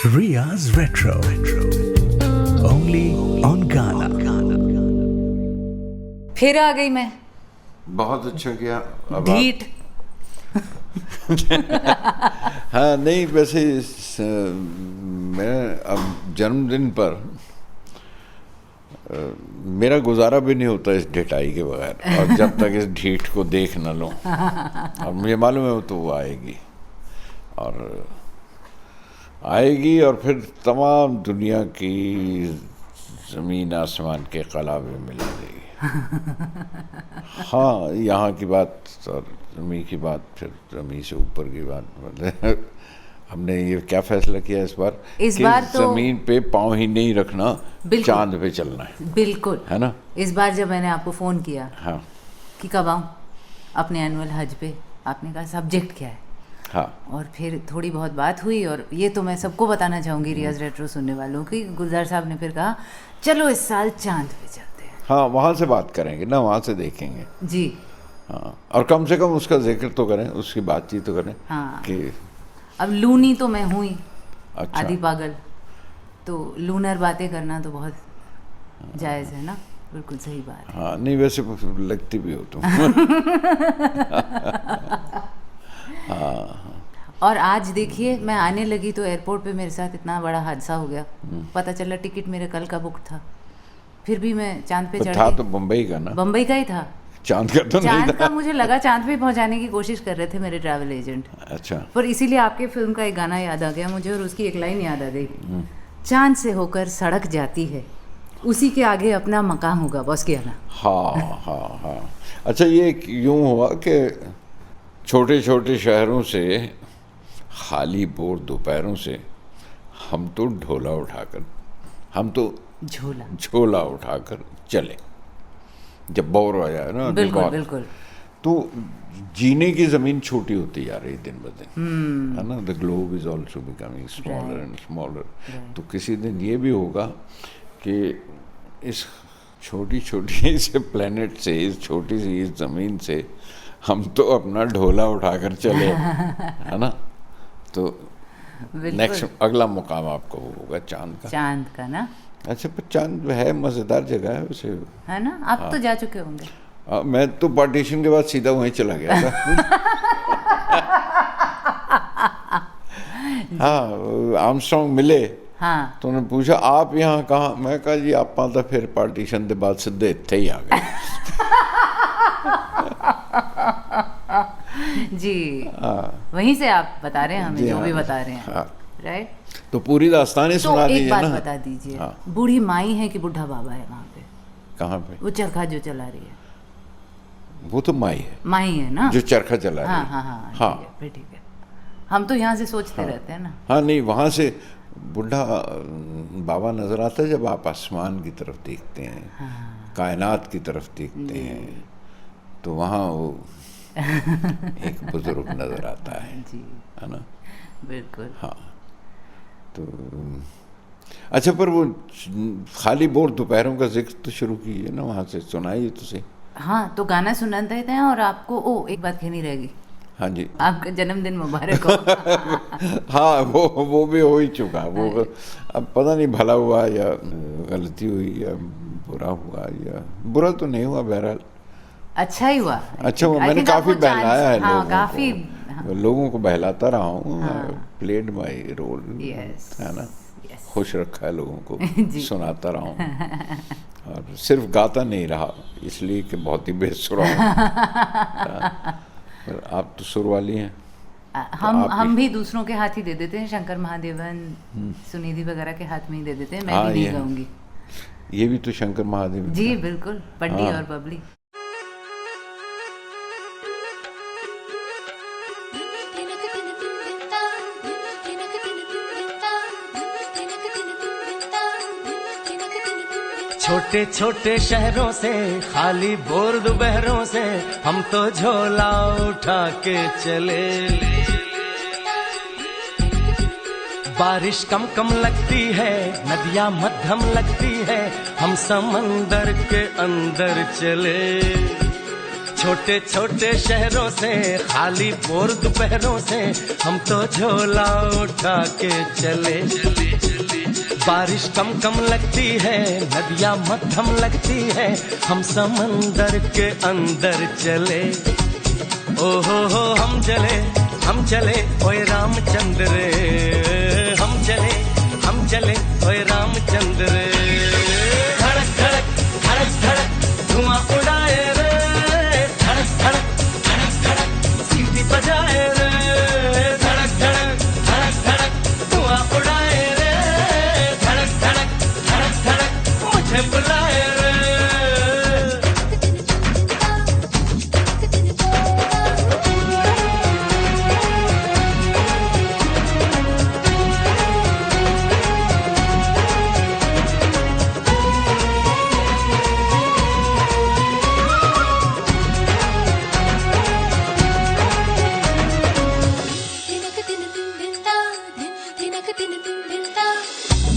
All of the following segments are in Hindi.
Riya's Retro. Only on Gaana. फिर आ गई मैं बहुत अच्छा किया। अब ढीठ। हाँ नहीं, वैसे मैं अब जन्मदिन पर मेरा गुजारा भी नहीं होता इस ढिठाई के बगैर, और जब तक इस ढीठ को देख न लूं। और मुझे मालूम है तो वो आएगी और फिर तमाम दुनिया की ज़मीन आसमान के कलावे मिला देगी। हाँ, यहाँ की बात और ज़मीन की बात, फिर ज़मीन से ऊपर की बात। मतलब हमने ये क्या फैसला किया इस बार कि तो ज़मीन पे पाँव ही नहीं रखना, चांद पे चलना है। बिल्कुल, है ना। इस बार जब मैंने आपको फ़ोन किया हाँ कि कब आऊँ अपने एनुअल हज पे, आपने कहा सब्जेक्ट क्या है। हाँ, और फिर थोड़ी बहुत बात हुई, और ये तो मैं सबको बताना चाहूँगी रियाज रेट्रो सुनने वालों की, गुलजार साहब ने फिर कहा चलो इस साल चांद पे चलते हैं। हाँ, वहाँ से बात करेंगे ना, वहाँ से देखेंगे जी। हाँ, और कम से कम उसका जिक्र तो करें, उसकी बातचीत तो करें। हाँ, कि अब लूनी तो मैं हुई, अच्छा, आदि पागल, तो लूनर बातें करना तो बहुत जायज़ है ना। बिल्कुल सही बात है। हाँ नहीं, वैसे लगती भी हो तुम। हाँ, और आज देखिए मैं आने लगी तो एयरपोर्ट पे मेरे साथ इतना बड़ा हादसा हो गया। पता चला टिकट मेरे कल का बुक था, फिर भी मैं चांद पे चढ़ था गई। तो बम्बई का ना, बम्बई का ही था। चांद का तो नहीं चांद था। का मुझे लगा चांद पे पहुंचाने की कोशिश कर रहे थे मेरे ट्रैवल एजेंट। अच्छा, पर इसीलिए आपके फिल्म का एक गाना याद आ गया मुझे, और उसकी एक लाइन याद आ गई, चांद से होकर सड़क जाती है, उसी के आगे अपना मकाम होगा। बस क्या ना। हाँ हाँ हाँ। अच्छा, ये यूँ हुआ कि छोटे छोटे शहरों से, खाली बोर दोपहरों से, हम तो झोला उठाकर चले। जब बोर हो जाए ना, बिल्कुल बिल्कुल, तो जीने की ज़मीन छोटी होती जा रही दिन ब दिन, है ना। The globe is also becoming smaller and smaller. तो किसी दिन ये भी होगा कि इस छोटी छोटी से प्लेनेट से, इस छोटी सी इस ज़मीन से हम तो अपना ढोला उठाकर चले, है ना। तो नेक्स्ट अगला मुकाम आपको होगा चांद का ना। अच्छा, पर चांद है, मज़ेदार जगह है वैसे, है ना। आप तो जा चुके होंगे। मैं तो पार्टीशन के बाद सीधा वहीं चला गया था। हाँ, आर्मस्ट्रॉन्ग मिले। हाँ, तो उन्होंने पूछा आप यहाँ कहाँ, मैं कहा जी आप तो फिर पार्टीशन के बाद सीधे इत्थे ही आ गए। जी। वहीं से आप बता रहे हैं हमें जो भी बता रहे हैं। राइट। तो पूरी दास्तान ही सुना दीजिए ना। एक बात बता दीजिए, बूढ़ी माई है कि बुढ़ा बाबा है वहाँ पे? कहाँ पे? वो चरखा जो चला रही है, वो तो माई है ना, जो चरखा चला रही है। हाँ हाँ हाँ, ठीक है। हम तो यहाँ से सोचते रहते हैं ना। हाँ नहीं, वहाँ से बुढ़ा बाबा नजर आता है जब आप आसमान की तरफ देखते हैं, कायनात की तरफ देखते हैं, तो वहाँ वो एक बुजुर्ग नजर आता है जी, है ना। बिल्कुल। हाँ, तो अच्छा, पर वो खाली बोर दोपहरों का जिक्र तो शुरू कीजिए ना, वहाँ से सुनाइए तो सही। हाँ, तो गाना सुना देते हैं, और आपको एक बात कहनी रहेगी। हाँ जी, आपका जन्मदिन मुबारक हो। हाँ, वो भी हो ही चुका। वो अब पता नहीं भला हुआ या गलती हुई या बुरा हुआ, या बुरा तो नहीं हुआ, बहरहाल अच्छा ही हुआ। अच्छा हुआ, मैंने काफ़ी बहलाया है लोगों को बहलाता रहा हूँ। प्लेड माई रोल, है ना। खुश रखा है लोगों को, सुनाता रहा हूँ, और सिर्फ गाता नहीं रहा इसलिए कि बहुत ही बेसुरा हूँ। आप तो सुर वाली हैं। हम भी दूसरों के हाथ ही दे देते हैं, शंकर महादेवन, सुनिधि वगैरह के हाथ में ही दे देते हैं। मैं भी नहीं गाऊंगी। ये भी तो शंकर महादेव जी, बिल्कुल, पड्डी और बबली। छोटे छोटे शहरों से, खाली बोर दोपहरों से, हम तो झोला उठा के चले। बारिश कम कम लगती है, नदियां मध्यम लगती है, हम समंदर के अंदर चले। छोटे छोटे शहरों से खाली बोर दोपहरों से हम तो झोला उठा के चले। बारिश कम कम लगती है, नदियाँ मध्यम लगती है, हम समंदर के अंदर चले। ओ हो हम चले ओए रामचंद्र रे, हम चले ओए रामचंद्र रे। धड़क धड़क धड़क धड़क धुआं उड़ाए रे, धड़क धड़क धड़क धड़क सीटी बजाए रे, धड़क धड़क धड़क धड़क धुआं उड़ाए रे, धड़क धड़क धड़क धड़क मुझे बुलाए रे।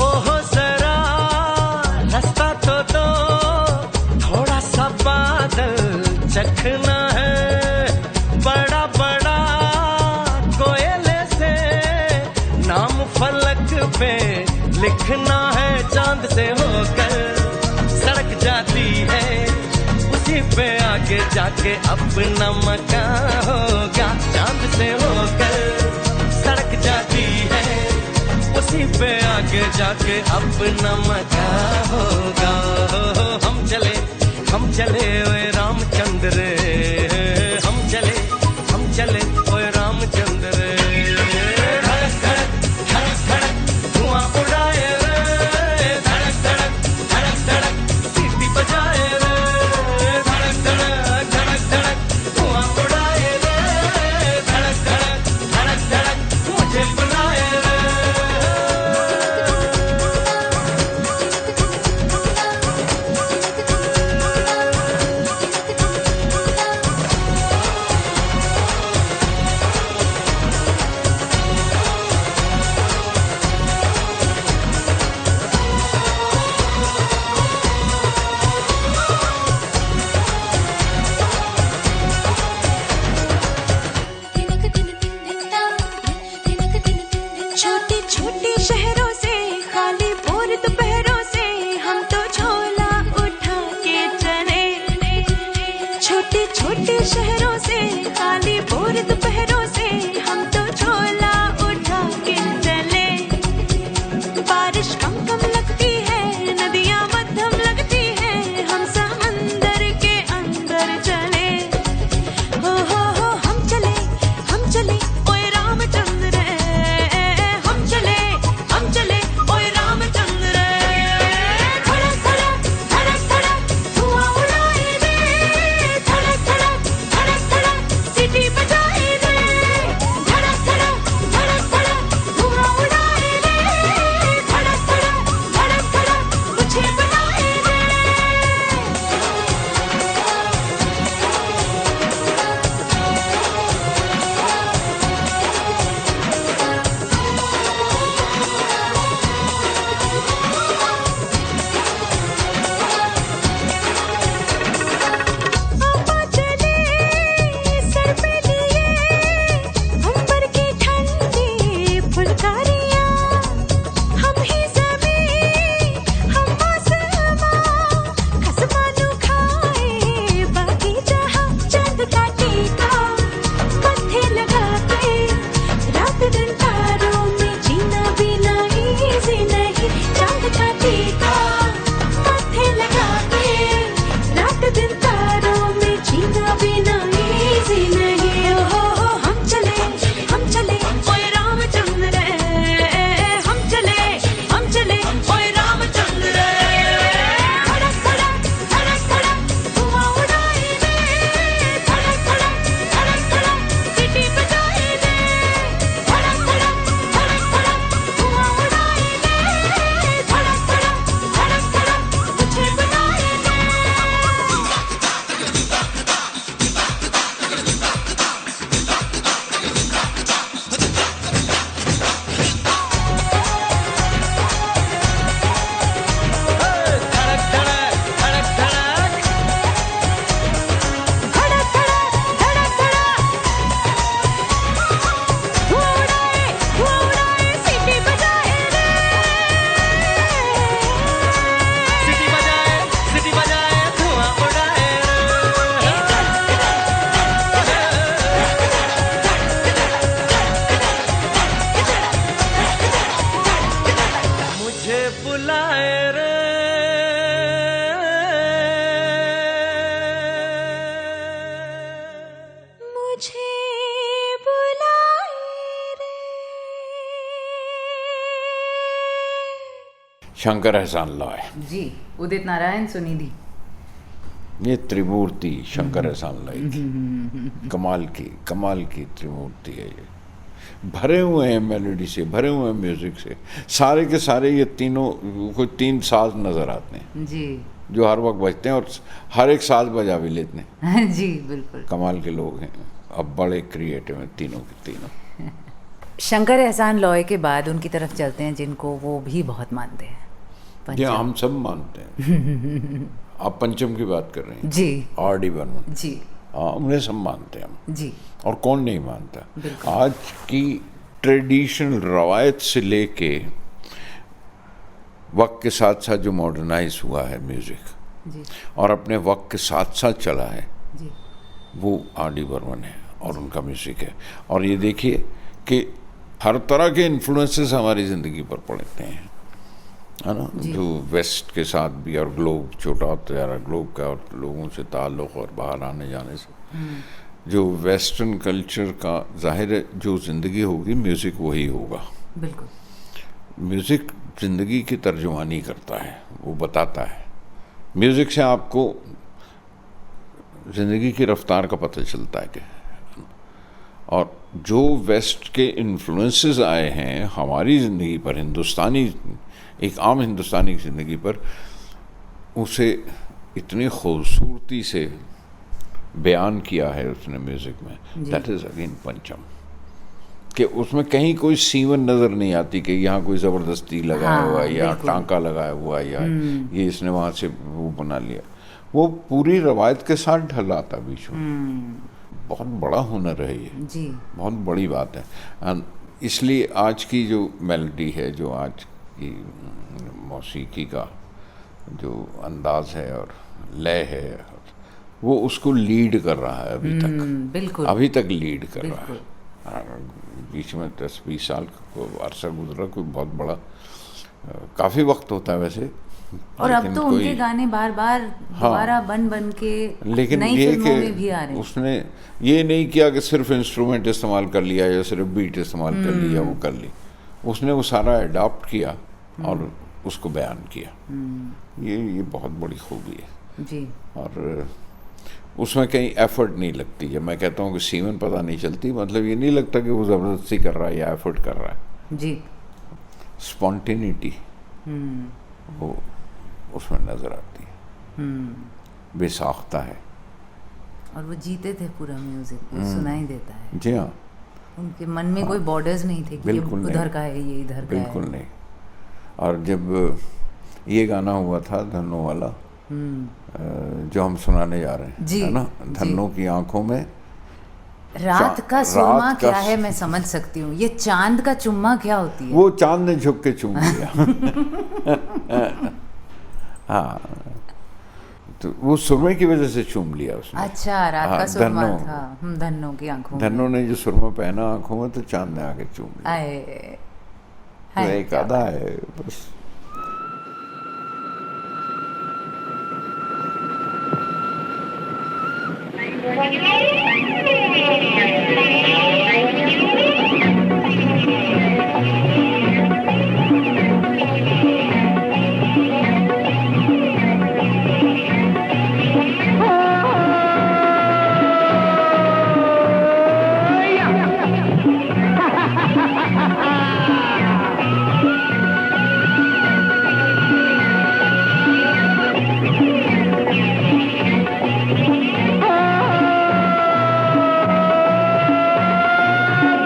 ओहो जरा रास्ता तो दो, थोड़ा सा बादल चखना है, बड़ा बड़ा कोयले से नाम फलक पे लिखना है। चांद से होकर सड़क जाती है, उसी पे आगे जाके अपना मकान होगा। चांद से होकर सड़क जाती है, उसी पे आगे जाके अपना मकान होगा। हम चले ओए रामचंद्र रे, हम चले ओए रामचंद्र रे। धड़क धड़क धड़क धड़क धुआं उड़ाए रे, धड़क धड़क धड़क धड़क सीटी बजाए रे, धड़क धड़क धड़क धड़क धुआं उड़ाए रे, धड़क धड़क धड़क धड़क मुझे बुलाए रे। छोटे छोटे शहरों से खाली बोर दोपहरों से हम तो झोला उठा के चले। छोटे छोटे शहरों से खाली बोर दोपहरों से हम तो झोला उठा के चले। बारिश कम कम लगती है, नदियाँ मध्यम लगती है, हम समंदर के अंदर चले। हो हम चले ओए रामचंद्र रे, हम चले बुलाए रे, मुझे बुलाए रे। शंकर एहसान लॉय, जी, उदित नारायण सुनिधि। ये त्रिमूर्ति शंकर एहसान लॉय की कमाल की त्रिमूर्ति है। ये भरे हुए हैं मेलोडी से, भरे हुए हैं म्यूजिक से, सारे के सारे ये तीनों कोई 3 साज नजर आते हैं जी जो हर वक्त बजते हैं और हर एक साज बजा भी लेते हैं। जी बिल्कुल, कमाल के लोग हैं, अब बड़े क्रिएटिव हैं तीनों के तीनों। शंकर एहसान लॉय के बाद उनकी तरफ चलते हैं जिनको वो भी बहुत मानते हैं, ये पंचम। हम सब मानते हैं। आप पंचम की बात कर रहे हैं? जी R.D. बर्मन, जी हाँ, उन्हें सब मानते हैं हम, जी और कौन नहीं मानता। बिल्कुल। आज की ट्रेडिशनल रवायत से लेके वक्त के साथ साथ जो मॉडर्नाइज हुआ है म्यूजिक जी और अपने वक्त के साथ साथ चला है, जी वो R.D. बर्मन है और उनका म्यूजिक है। और ये देखिए कि हर तरह के इन्फ्लुएंसेस हमारी ज़िंदगी पर पड़ते हैं, है ना, जो वेस्ट के साथ भी, और ग्लोब छोटा होता जा रहा है, ग्लोब का और लोगों से ताल्लुक़ और बाहर आने जाने से जो वेस्टर्न कल्चर का, जाहिर है जो ज़िंदगी होगी म्यूज़िक वही होगा। बिल्कुल, म्यूज़िक ज़िंदगी की तर्जुमानी करता है, वो बताता है। म्यूज़िक से आपको ज़िंदगी की रफ्तार का पता चलता है कि, और जो वेस्ट के इन्फ्लुएंसेस आए हैं हमारी ज़िंदगी पर, हिंदुस्तानी, एक आम हिंदुस्तानी की ज़िंदगी पर, उसे इतनी खूबसूरती से बयान किया है उसने म्यूज़िक में। दैट इज़ अगेन पंचम, कि उसमें कहीं कोई सीवन नज़र नहीं आती कि यहाँ कोई ज़बरदस्ती लगाया हुआ है या टांका लगाया हुआ है या ये इसने वहाँ से वो बना लिया। वो पूरी रवायत के साथ ढलाता बीच में। बहुत बड़ा हुनर है ये जी, बहुत बड़ी बात है। And इसलिए आज की जो मेलोडी है, जो आज की मौसीकी का जो अंदाज है और लय है, वो उसको लीड कर रहा है अभी तक। बिल्कुल, अभी तक लीड कर रहा बिल्कुल। है। बीच में 10-20 साल को अरसा गुजरा, कोई बहुत बड़ा, काफ़ी वक्त होता है वैसे। और अब लेकिन तो कोई- उनके गाने बार बार दोबारा बन के लेकिन नई ये फिल्मों में भी आ रहे कि हैं। उसने ये नहीं किया कि सिर्फ इंस्ट्रूमेंट इस्तेमाल कर लिया या सिर्फ बीट इस्तेमाल कर लिया, वो कर ली। उसने वो सारा अडॉप्ट किया और उसको बयान किया। ये बहुत बड़ी खूबी है। जी, और उसमें कहीं एफर्ट नहीं लगती। जब मैं कहता हूँ कि सीवन पता नहीं चलती, मतलब ये नहीं लगता कि वो ज़बरदस्ती कर रहा है या एफर्ट कर रहा है। जी, स्पॉन्टेनिटी वो उसमें नज़र आती है, बेसाख्ता है। और वो जीते थे पूरा म्यूजिक, वो सुनाई देता है। जी हाँ, उनके मन में कोई बॉर्डर्स नहीं थे कि ये बिल्कुल उधर नहीं। का है, ये इधर का बिल्कुल है। नहीं। और जब ये गाना हुआ था धन्नो वाला, जो हम सुनाने जा रहे हैं, जी, है ना, जी। धन्नो की आंखों में रात का सुरमा रात का क्या है मैं समझ सकती हूँ, ये चांद का चुम्मा क्या होती है? वो चांद ने झुक के चूम लिया। हाँ, तो वो सुरमे की वजह से चूम लिया उसने। अच्छा, रात हाँ, का सुरमा धन्नो। था। धन्नो की आंखों में। धन्नो ने जो सुरमा पहना आंखों में, तो चांद ने आके चूम लिया। आए, तो हाय, एक क्या आधा है बस।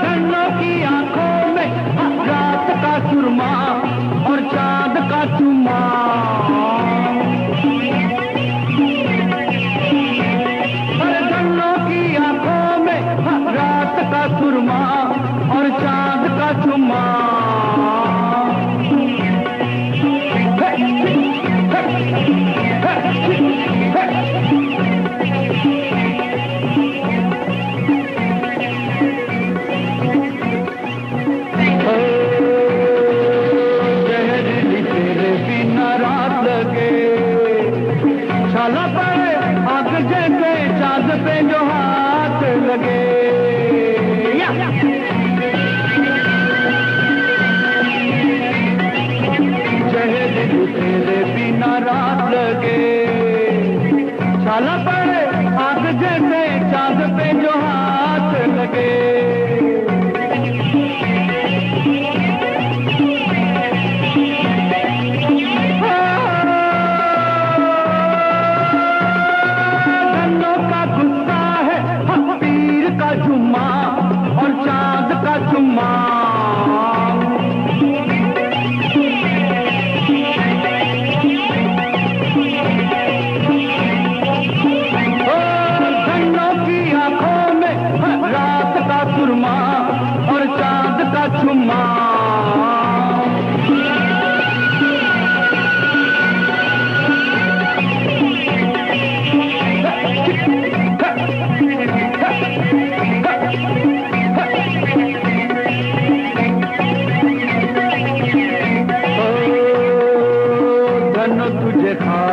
धन्नो की आंखों में रात का सुरमा और चांद का चुम्मा। अरे धन्नो की आंखों में रात का सुरमा और चांद का चुम्मा। जहरीली तेरे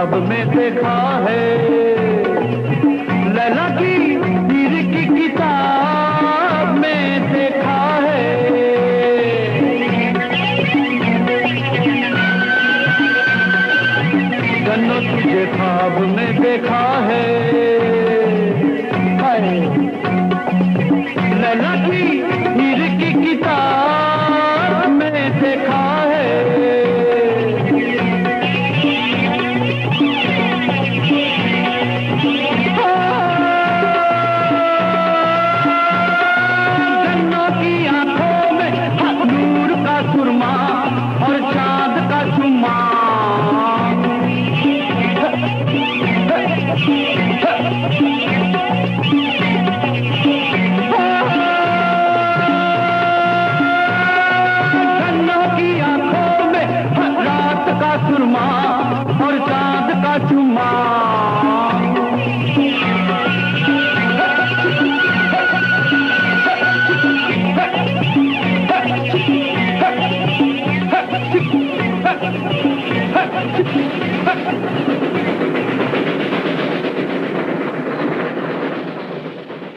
ख्वाब में देखा है, लैला की हीर की किताब में देखा है। गन्नो तुझे ख्वाब में देखा है, लैला की हीर की किताब में देखा है। गन्नों की आंखों में नूर का सुरमा और चांद का चुम्मा, गन्नों की आंखों में रात का सुरमा और चांद का चुम्मा।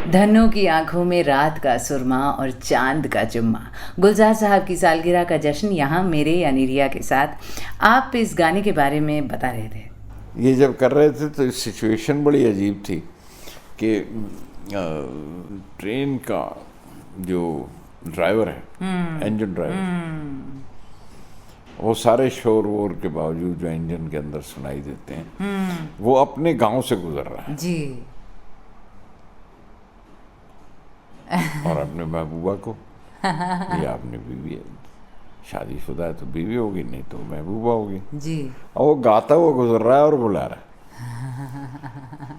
धन्नो की आंखों में रात का सुरमा और चांद का चुम्मा। गुलजार साहब की सालगिरह का जश्न यहाँ मेरे यानी रिया के साथ। आप इस गाने के बारे में बता रहे थे। ये जब कर रहे थे तो सिचुएशन बड़ी अजीब थी कि ट्रेन का जो ड्राइवर है, इंजन ड्राइवर, वो सारे शोर वोर के बावजूद जो इंजन के अंदर सुनाई देते हैं, वो अपने गांव से गुजर रहा है जी। और अपने महबूबा को, ये आपने बीवी है, शादीशुदा है तो बीवी होगी, नहीं तो महबूबा होगी जी। और वो गाता हुआ गुजर रहा है और बुला रहा है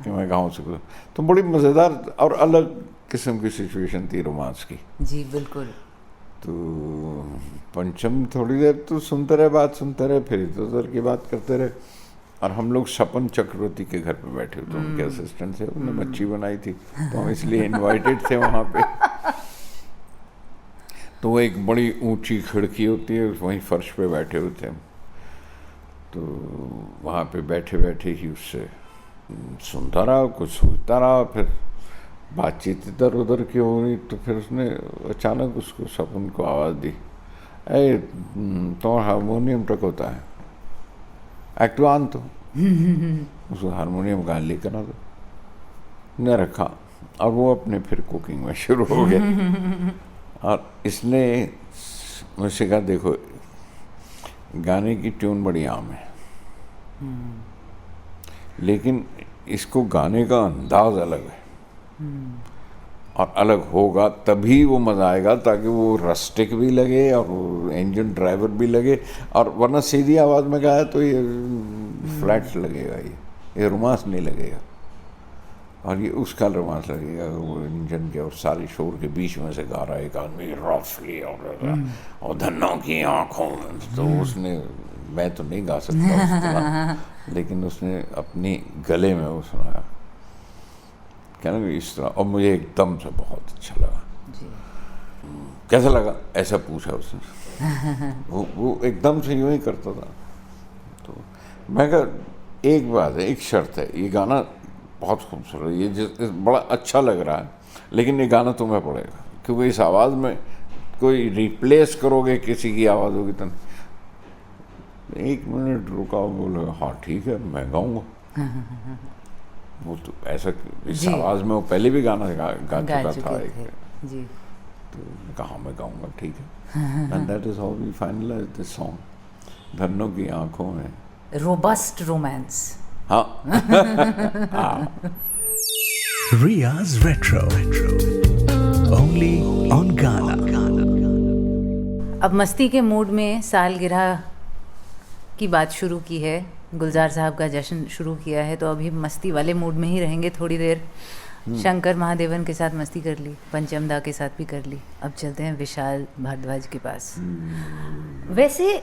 कि मैं गाँव से गुजर। तो बड़ी मज़ेदार और अलग किस्म की सिचुएशन थी रोमांस की। जी बिल्कुल। तो पंचम थोड़ी देर तो सुनते रहे, बात सुनते रहे, फिर इधर उधर की बात करते रहे। और हम लोग सपन चक्रवर्ती के घर पे बैठे हुए थे, उनके असिस्टेंट थे, उन्होंने मच्छी बनाई थी तो हम इसलिए इनवाइटेड थे वहाँ पे। तो वो एक बड़ी ऊंची खिड़की होती है, वहीं फर्श पे बैठे हुए थे। तो वहाँ पे बैठे बैठे ही उससे सुनता रहा, कुछ सोचता रहा, फिर बातचीत इधर उधर की हो रही। तो फिर उसने अचानक उसको सपन को आवाज़ दी, ए तो हारमोनियम टक होता है, एक्ट वन। तो उसको हारमोनियम गा लेकर ना तो ने रखा और वो अपने फिर कुकिंग में शुरू हो गए। और इसने मुझसे कहा, देखो गाने की ट्यून बड़ी आम है, लेकिन इसको गाने का अंदाज अलग है और अलग होगा तभी वो मज़ा आएगा, ताकि वो रस्टिक भी लगे और वो इंजन ड्राइवर भी लगे। और वरना सीधी आवाज़ में गाया तो ये फ्लैट लगेगा, ये रोमांस नहीं लगेगा। और ये उसका रोमांस लगेगा, वो इंजन के और सारे शोर के बीच में से गा रहा है एक आदमी रफली और धन्नों की आँखों में। तो उसने, मैं तो नहीं गा सकता लेकिन उसने अपनी गले में वो सुनाया, कहना इस तरह। और मुझे एकदम से बहुत अच्छा लगा। कैसा लगा ऐसा पूछा उसने। वो एकदम से यूँ ही करता था। तो मैं कहा, एक बात है, एक शर्त है, ये गाना बहुत खूबसूरत है, ये बड़ा अच्छा लग रहा है, लेकिन ये गाना तुम्हें पड़ेगा, क्योंकि इस आवाज़ में कोई रिप्लेस करोगे किसी की आवाज़ होगी तो। एक मिनट रुका, बोले हाँ ठीक है मैं गाऊँगा। वो तो ऐसा इस आवाज़ में वो पहले भी गाना गा चुका था एक जी। तो कहा मैं गाऊंगा, ठीक है। And that is how we finalize this song, Dhanno की आंखों में। Robust romance. हाँ। Riya's Retro. Only on Ghana. अब मस्ती के मूड में सालगिरह की बात शुरू की है, गुलजार साहब का जश्न शुरू किया है, तो अभी मस्ती वाले मूड में ही रहेंगे थोड़ी देर। शंकर महादेवन के साथ मस्ती कर ली, पंचम दा के साथ भी कर ली, अब चलते हैं विशाल भारद्वाज के पास। वैसे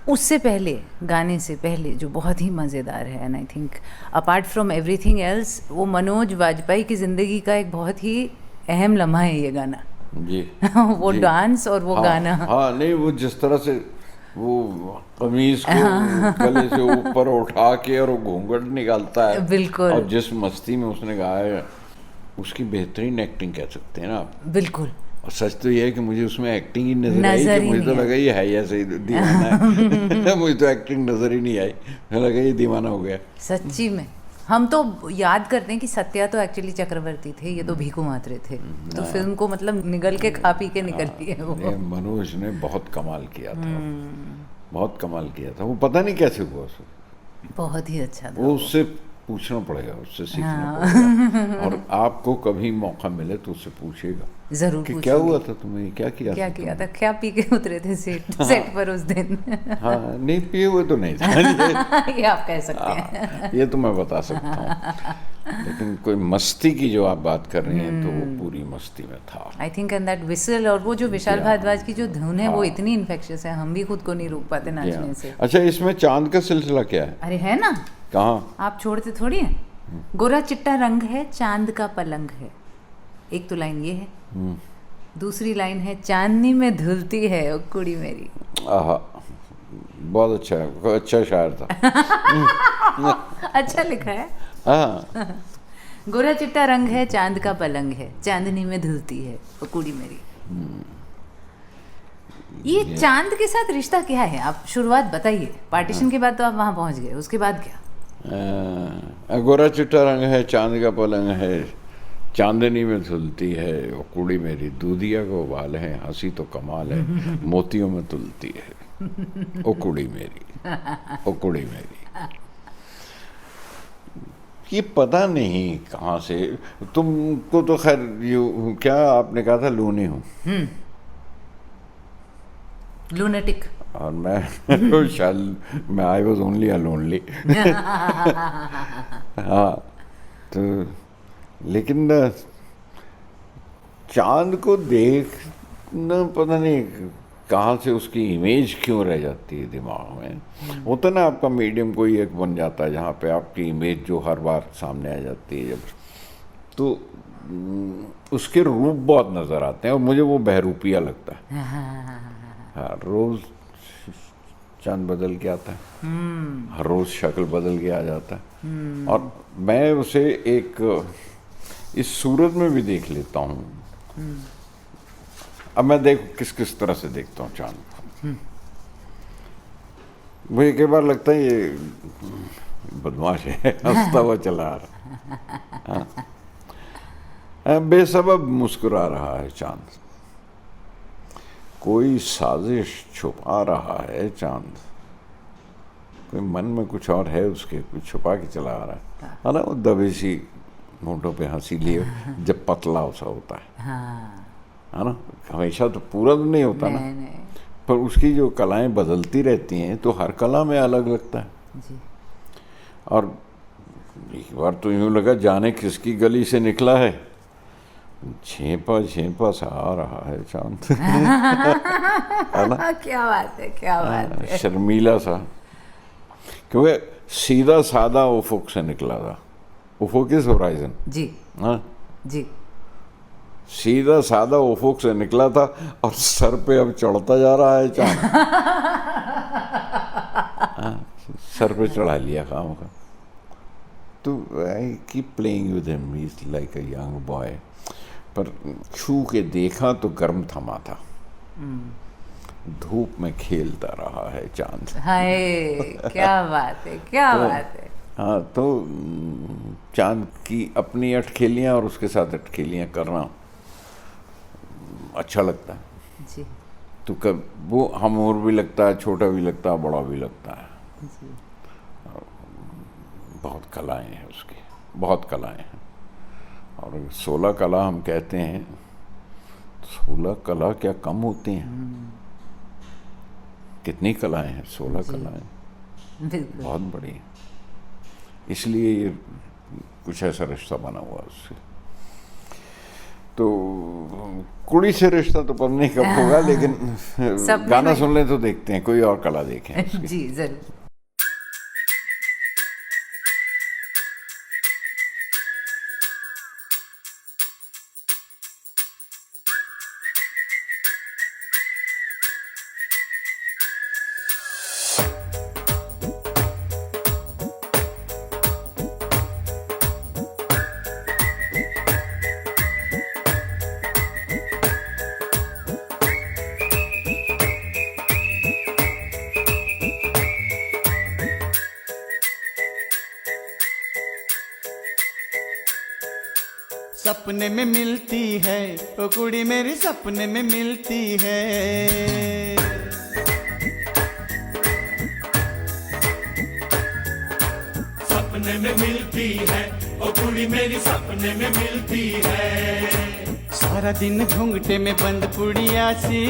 उससे पहले, गाने से पहले जो बहुत ही मज़ेदार है, and I think apart from everything else, वो मनोज वाजपेयी की ज़िंदगी का एक बहुत ही अहम लम्हा है ये गाना। जी। वो जी। डांस और वो हाँ, गाना। हाँ नहीं, वो जिस तरह से वो कमीज को गले से ऊपर उठा के और वो घूंघट निकालता है। बिल्कुल। और जिस मस्ती में उसने गाया है, उसकी बेहतरीन एक्टिंग कह सकते हैं ना आप। बिल्कुल। और सच तो ये है कि मुझे उसमें एक्टिंग ही नजर आई कि मुझे तो लगा ये है ऐसे ही दीवाना है। मुझे तो एक्टिंग नजर ही नहीं आई, मुझे लगा ये दीवाना हो गया। सच्ची में हम तो याद करते हैं कि सत्या तो एक्चुअली चक्रवर्ती थे, ये तो भीखू मात्रे थे। तो फिल्म को मतलब निगल के खा पी के निकलती है वो। मनोज ने बहुत कमाल किया था, बहुत कमाल किया था। वो पता नहीं कैसे हुआ उसको, बहुत ही अच्छा था वो उससे पूछना पड़ेगा, उससे सीखना पड़ेगा। और आपको कभी मौका मिले तो उससे पूछेगा जरूर कि क्या हुआ था तुम्हें, क्या किया था, क्या पी के उतरे थे सेट पर उस दिन। हाँ, नहीं पिए हुए तो नहीं था। ये आप कह सकते हैं। ये तो मैं बता सकता हूँ, लेकिन कोई मस्ती की जो आप बात कर रही हैं तो वो पूरी मस्ती में था। I think and that whistle, और वो जो विशाल भारद्वाज की जो धुन है वो इतनी इन्फेक्शियस है, हम भी खुद को नहीं रोक पाते नाचने से। अच्छा, इसमें चांद का सिलसिला क्या है? अरे है ना, कहाँ आप छोड़ते थोड़ी हैं। गोरा चिट्टा रंग है चांद का पलंग है, एक तो लाइन ये है। दूसरी लाइन है चांदनी में धुलती है ओ कुड़ी मेरी। आहा, बहुत अच्छा है, अच्छा शायर था। अच्छा लिखा है। हाँ, गोरा चिट्टा रंग है चांद का पलंग है, चांदनी में धुलती है ओ कुड़ी मेरी। ये चांद के साथ रिश्ता क्या है, आप शुरुआत बताइए। पार्टीशन के बाद तो आप वहां पहुंच गए, उसके बाद क्या? गोरा चिट्टा रंग है चांद का पलंग है, चांदनी में धुलती है वो कुड़ी मेरी, दूधिया को बाल है हंसी तो कमाल है, मोतियों में तुलती है ओ कुड़ी मेरी, ओ कुड़ी मेरी। ये पता नहीं कहाँ से, तुमको तो खैर यू क्या आपने कहा था, लूनी हूँ, लूनेटिक। और मैं शायद मैं I was only a lonely. हाँ, तो लेकिन चांद को देखना पता नहीं कहाँ से उसकी इमेज क्यों रह जाती है दिमाग में। होता ना आपका मीडियम कोई एक बन जाता है जहाँ पे आपकी इमेज जो हर बार सामने आ जाती है, जब तो उसके रूप बहुत नज़र आते हैं और मुझे वो बहरूपिया लगता है। हाँ, रोज़ चांद बदल के आता है, हर रोज़ शक्ल बदल के आ जाता है। और मैं उसे एक इस सूरत में भी देख लेता हूँ। अब मैं देखो किस किस तरह से देखता हूँ चांद को। मुझे कई बार लगता है ये बदमाश है, हंसता हुआ चला आ रहा है, बेसबब मुस्कुरा रहा है चांद, कोई साजिश छुपा रहा है चांद, कोई मन में कुछ और है उसके, कुछ छुपा के चला आ रहा है ना। वो दबी सी होंठों पे हंसी लिए जब पतला सा होता है ना, हमेशा तो पूरा तो नहीं होता ना, पर उसकी जो कलाएं बदलती रहती हैं तो हर कला में अलग लगता है जी। और एक बार तो यूँ लगा जाने किसकी गली से निकला है, झेंपा झेंपा सा आ रहा है चांद। है ना, क्या बात है, क्या बात है, शर्मीला सा, क्योंकि सीधा सादा उफुक से निकला था। उफुक इज होराइजन जी। हाँ जी, सीधा सादा उफुक से निकला था और सर पे अब चढ़ता जा रहा है चांद। सर पे चढ़ा लिया काम का। तो I keep playing with him, he is like a young boy. पर छू के देखा तो गर्म थमा था, धूप में खेलता रहा है चांद। हाय, क्या बात है, क्या बात है। हाँ, तो चांद की अपनी अटखेलियाँ और उसके साथ अटखेलियाँ करना अच्छा लगता है जी। तो कब वो हमूर भी लगता है, छोटा भी लगता है, बड़ा भी लगता है जी। बहुत कलाएं हैं उसकी, बहुत कलाएं हैं। और 16 कला हम कहते हैं, 16 कला क्या कम होती हैं? कितनी कलाएं हैं, 16 कलाएं बहुत बड़ी हैं। इसलिए ये कुछ ऐसा रिश्ता बना हुआ उससे। तो कुड़ी से रिश्ता तो पता नहीं कब होगा, लेकिन गाना सुन लें तो देखते हैं, कोई और कला देखें उसकी। जी जरूर। सपने में मिलती है, ओ कुड़ी मेरी सपने में मिलती है। सपने में मिलती है, ओ कुड़ी मेरी सपने में मिलती है। सारा दिन घूंघटे में बंद पुड़िया सी,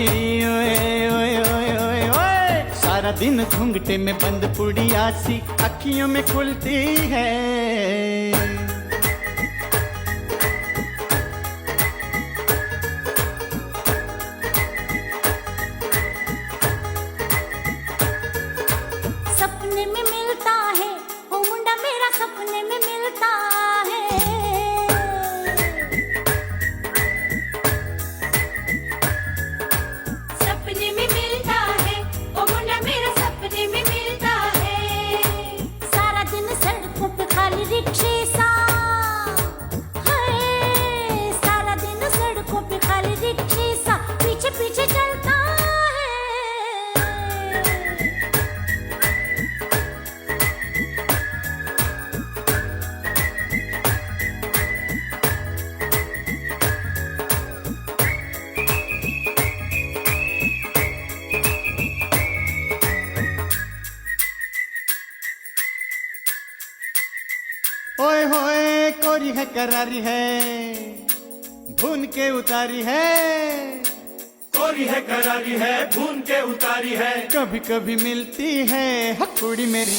ओए ओए ओए ओए ओए। सारा दिन घूंघटे में बंद पुड़िया सी अखियों में खुलती है। सपने में मिलता है, ओ मुंडा मेरा सपने में मिलता है। सपने में मिलता है, ओ मुंडा मेरा सपने में मिलता है। सारा दिन सड़कों पे खाली रिक्शे सा है। सारा दिन सड़कों पे खाली रिक्शे सा पीछे पीछे चलता है। ओए होए कोरी है करारी है, भून के उतारी है। कोरी है करारी है, भून के उतारी है। कभी कभी मिलती है कुड़ी मेरी,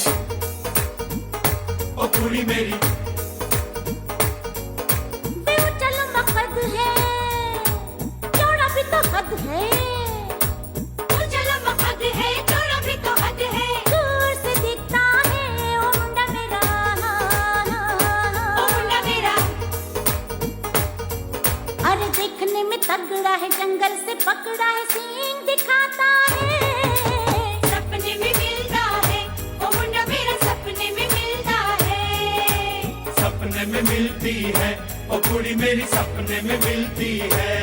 ओ कुड़ी मेरी। बेउचल मकद है, चौड़ा भी तो हद है। बेउचल मकद है, चौड़ा भी तो हद है। दूर से दिखता है ओ मुंडा मेरा, ओ मुंडा मेरा। अरे देखने में तगड़ा है, जंगल से पकड़ा है, सींग दिखाता है। सपने में मिलता है, ओ मुंडा मेरा सपने में मिलता है। सपने में मिलती है, ओ कुड़ी मेरी सपने में मिलती है।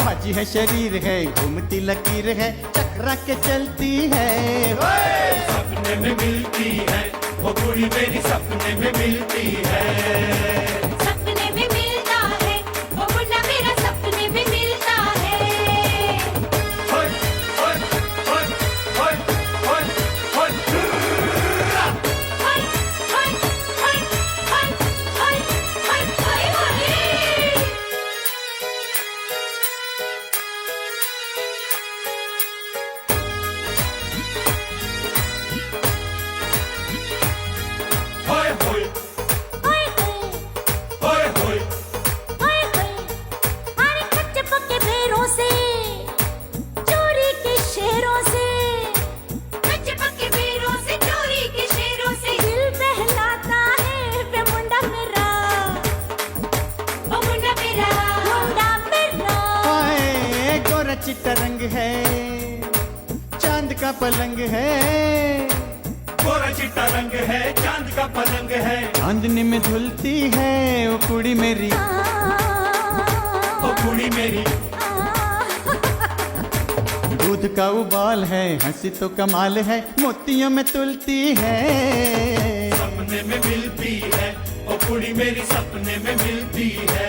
फाजी है शरीर है, घूमती लकीर है, चकरा के चलती है। ओए! सपने में मिलती है, ओ कुड़ी मेरी सपने में मिलती है। सपने में मिलता है, ओ मुंडा मेरा सपने में मिलता है। होय, होय, होय, होय, होय, होय। हाय हाय हाय हाय हाय हाय हाय हाय। होय, होय, हाय हाय होय, होय। हाय हाय। अरे कच्चे पक्के बेरों से, चोरी के शेरों से। कच्चे पक्के बेरों से, चोरी के शेरों से। दिल बहलाता है वे मुंडा मेरा, ओ मुंडा मेरा, मुंडा मेरा। हाय गोरा चिट्टा रंग है, चांद का पलंग है। गोरा चिट्टा रंग है, चांद का पलंग है। चांदनी में धुलती है ओ कुड़ी मेरी, ओ कुड़ी मेरी। दूध का उबाल है, हंसी तो कमाल है, मोतियों में तुलती है। सपने में मिलती है, ओ कुड़ी मेरी सपने में मिलती है।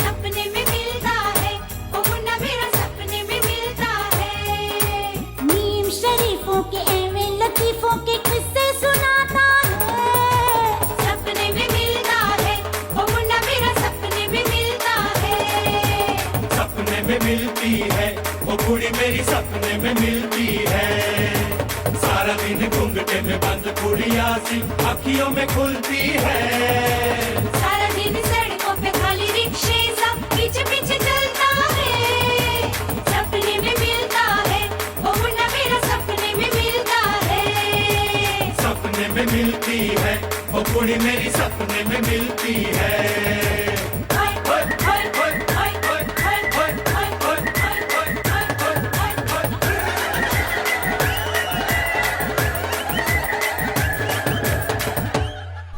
सपने में मिलता है, ओ मुन्ना मेरा सपने में मिलता है। नीम शरीफों के एवे लतीफों के किस्से सुनाता है। सपने में मिलता है, ओ मुन्ना मेरा सपने में मिलता है। सपने में मिलती है, ओ कुड़ी मेरी सपने में मिलती है। सारा दिन घूंघटे में बंद कुड़िया सी अखियों में खुलती है। सारा दिन सड़कों पे खाली रिक्शे सा पीछे पीछे चलता है। सपने में मिलता है, ओ मुन्ना मेरा सपने में मिलता है। सपने में मिलती है, ओ कुड़ी मेरी सपने में मिलती है। हाय हाय हाय हाय हाय हाय हाय हाय हाय हाय हाय हाय हाय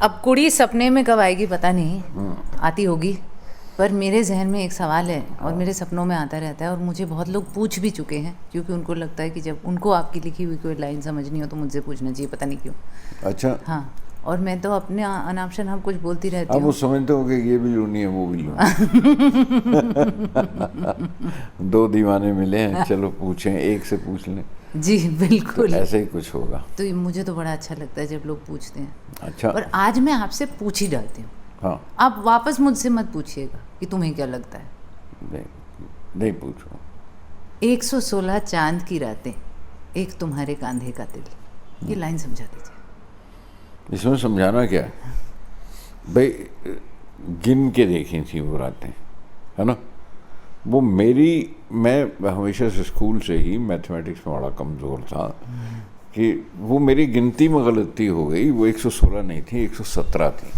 अब कुड़ी सपने में कब आएगी पता नहीं, आती होगी, पर मेरे जहन में एक सवाल है और मेरे सपनों में आता रहता है और मुझे बहुत लोग पूछ भी चुके हैं, क्योंकि उनको लगता है कि जब उनको आपकी लिखी हुई कोई लाइन समझनी हो तो मुझसे पूछना चाहिए, पता नहीं क्यों। अच्छा। हाँ, और मैं तो अपने अनाप शनाप कुछ बोलती रहती हूँ। अब वो समझते हो कि ये भी लूनी है वो भी लूनी। दो दीवाने मिले हैं, चलो पूछें, एक से पूछ लें। जी बिल्कुल, तो ऐसे ही कुछ होगा। तो मुझे तो बड़ा अच्छा लगता है जब लोग पूछते हैं। अच्छा, और आज मैं आपसे पूछ ही डालती हूँ। हाँ, आप वापस मुझसे मत पूछिएगा कि तुम्हें क्या लगता है। नहीं पूछो। 116 चांद की रातें, एक तुम्हारे कांधे का दिल, ये लाइन समझा दीजिए। इसमें समझाना क्या है भाई, गिन के देखी थी वो रातें, है ना। वो मैं हमेशा से स्कूल से ही मैथमेटिक्स में बड़ा कमज़ोर था कि वो मेरी गिनती में गलती हो गई। वो 116 नहीं थी, 117 थी।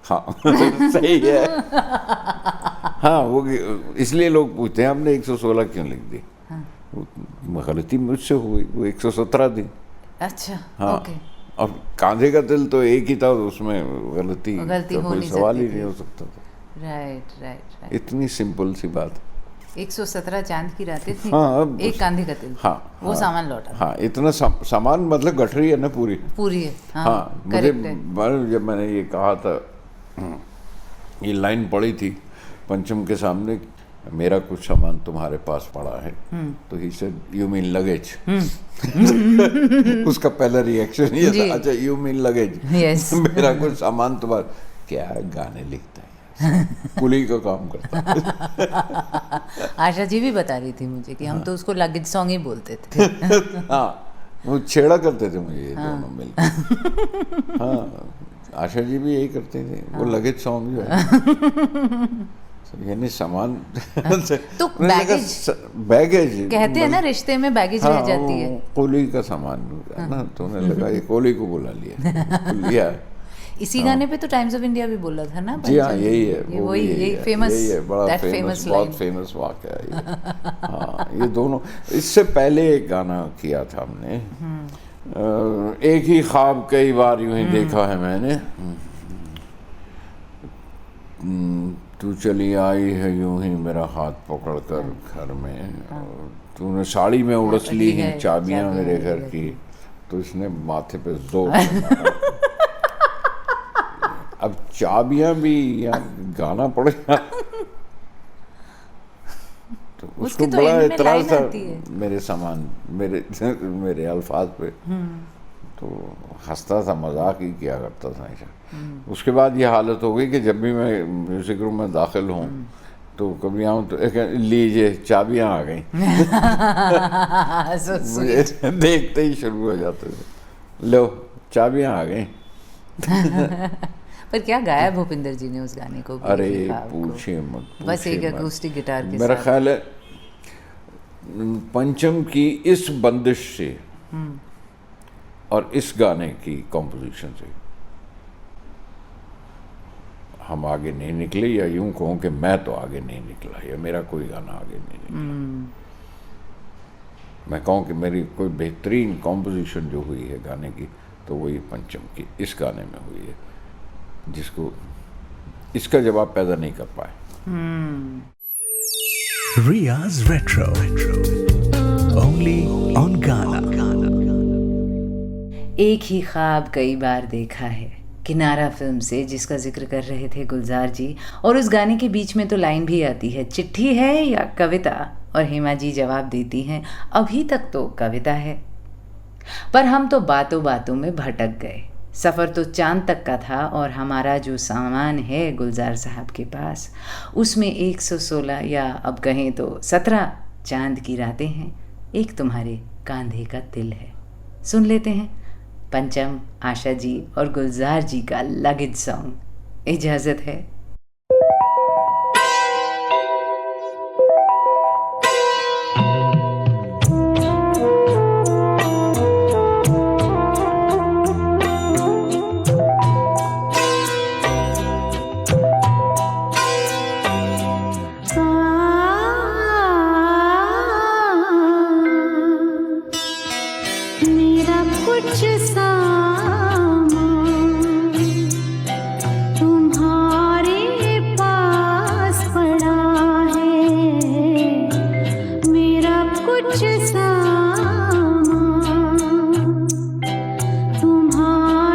हाँ सही है। हाँ, वो इसलिए लोग पूछते हैं आपने 116 क्यों लिख दी। हाँ। वो गलती मुझसे हो गई, वो 117 थी। अच्छा, हाँ, ओके। अब कांधे का दिल तो एक ही था, उसमें गलती तो हो कोई नहीं सवाल ही सकती नहीं हो सकता था। राइट। इतनी सिंपल सी बात। 117 चांद की रातें थी। हाँ, अब एक कांधे का दिल। हाँ, वो हाँ, सामान लौटा। हाँ, इतना सामान मतलब गठरी है ना पूरी है। हाँ, मुझे जब मैंने ये कहा था, ये लाइन पड़ी थी पंचम के सामने, मेरा कुछ सामान तुम्हारे पास पड़ा है, तो he said you mean luggage. उसका पहला रिएक्शन ये था, अच्छा यू मीन लगेज। yes. मेरा कुछ सामान तुम्हारा, क्या गाने लिखता है, कुली का काम करता है। आशा जी भी बता रही थी मुझे कि हम तो उसको लगेज सॉन्ग ही बोलते थे। हाँ, वो छेड़ा करते थे मुझे ये दोनों मिलकर। हाँ, आशा जी भी यही करते थे। वो लगेज सॉन्ग जो है यानी सामान तो बैगेज कहते हैं ना, रिश्ते में बैगेज रह जाती है। कोहली का सामान ना, तो उन्हें लगा ये कोहली को बुला लिया। इसी गाने पे तो टाइम्स ऑफ इंडिया भी बोला था ना। जी हाँ, यही है, यही फेमस, बड़ा फेमस, बहुत फेमस वाक़या है ये। हाँ, ये दोनों। इससे पहले एक गाना किया था हमने, एक ही ख्वाब कई बार यूं ही देखा है मैंने, तू चली आई है यूं ही मेरा हाथ पकड़ कर घर में, तूने साड़ी में उड़स ली हैं चाबियां मेरे घर की, तो इसने माथे पे जोर से मारा। अब चाबियां भी यार गाना पड़ेगा, तो उसको तो बड़ा इतराज था मेरे सामान, मेरे अल्फाज पे, तो हंसता था, मजाक ही किया करता था ऐसा। उसके बाद ये हालत हो गई कि जब भी मैं म्यूजिक रूम में दाखिल हूँ तो कभी आऊँ तो लीजिए चाबियाँ आ गई। मुझे देखते ही शुरू हो जाते थे, लो चाबियाँ आ गई। पर क्या गाया भूपिंदर जी ने उस गाने को। अरे पूछिए मत, बस एक अकूस्टिक गिटार के मेरा ख्याल है पंचम की इस बंदिश से और इस गाने की कॉम्पोजिशन से हम आगे नहीं निकले, या यूं कहूँ कि मैं तो आगे नहीं निकला, या मेरा कोई गाना आगे नहीं निकला। मैं कहूँ कि मेरी कोई बेहतरीन कॉम्पोजिशन जो हुई है गाने की, तो वो ये पंचम की इस गाने में हुई है, जिसको इसका जवाब पैदा नहीं कर पाए। Riya's Retro, only on Ghana. एक ही ख्वाब कई बार देखा है, किनारा फिल्म से, जिसका जिक्र कर रहे थे गुलजार जी। और उस गाने के बीच में तो लाइन भी आती है, चिट्ठी है या कविता, और हेमा जी जवाब देती हैं, अभी तक तो कविता है। पर हम तो बातों बातों में भटक गए, सफ़र तो चांद तक का था, और हमारा जो सामान है गुलजार साहब के पास, उसमें 116 या अब कहें तो 17 चांद की रातें हैं, एक तुम्हारे कांधे का दिल है। सुन लेते हैं पंचम, आशा जी और गुलजार जी का लगेज सॉन्ग। इजाज़त है। कुछ सामान तुम्हारे पास पड़ा है, मेरा कुछ सामान तुम्हारे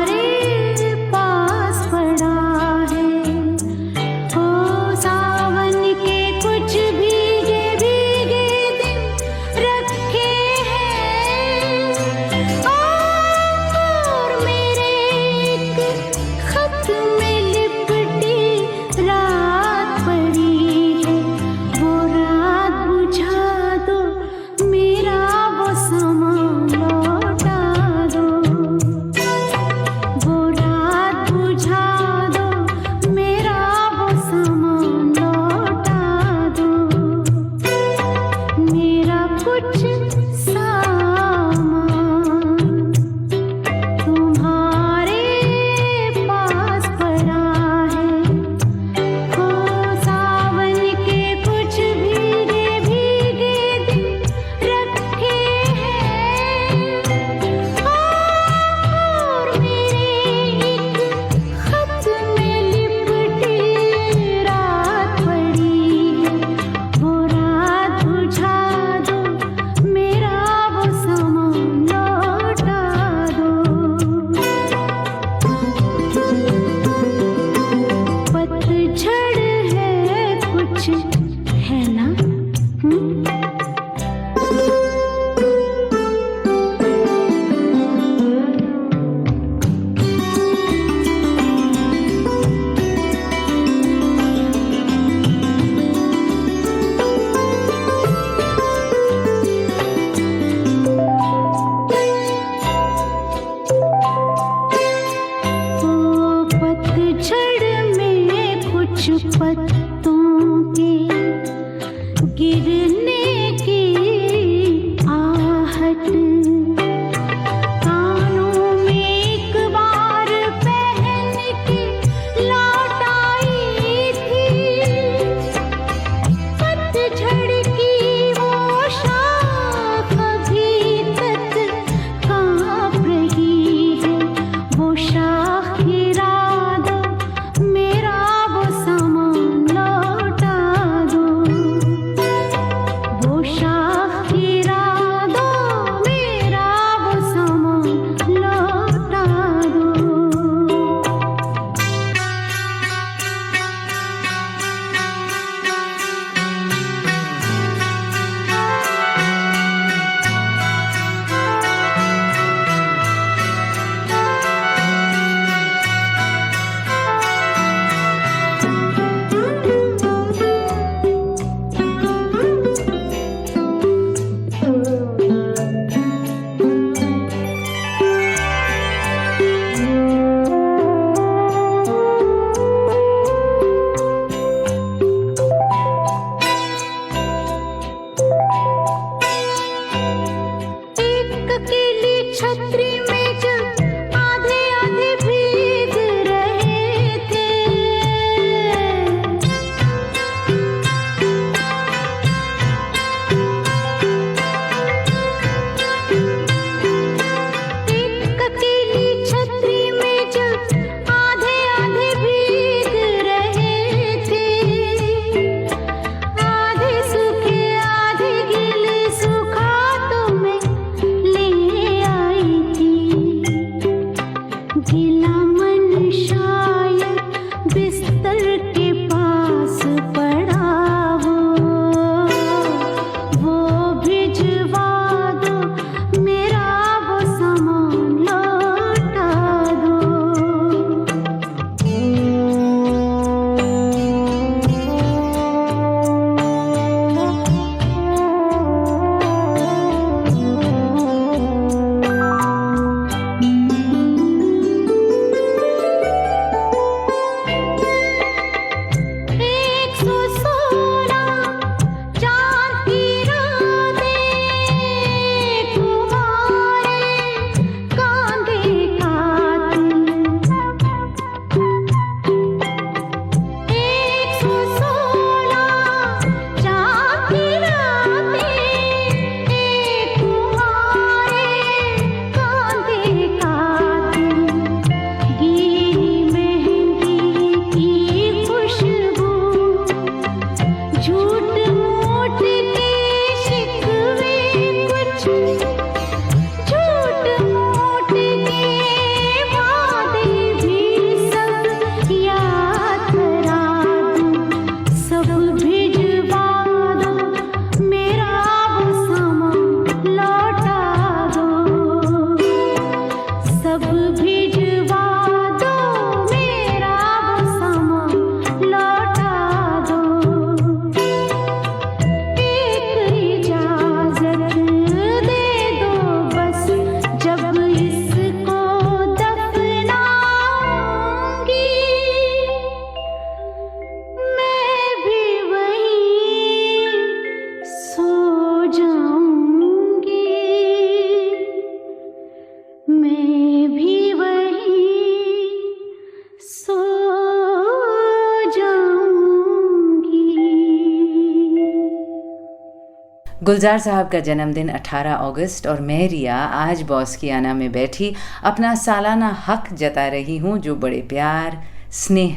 गुलजार साहब का जन्मदिन 18 अगस्त और मैं रिया आज बॉस की आना में बैठी अपना सालाना हक जता रही हूँ जो बड़े प्यार, स्नेह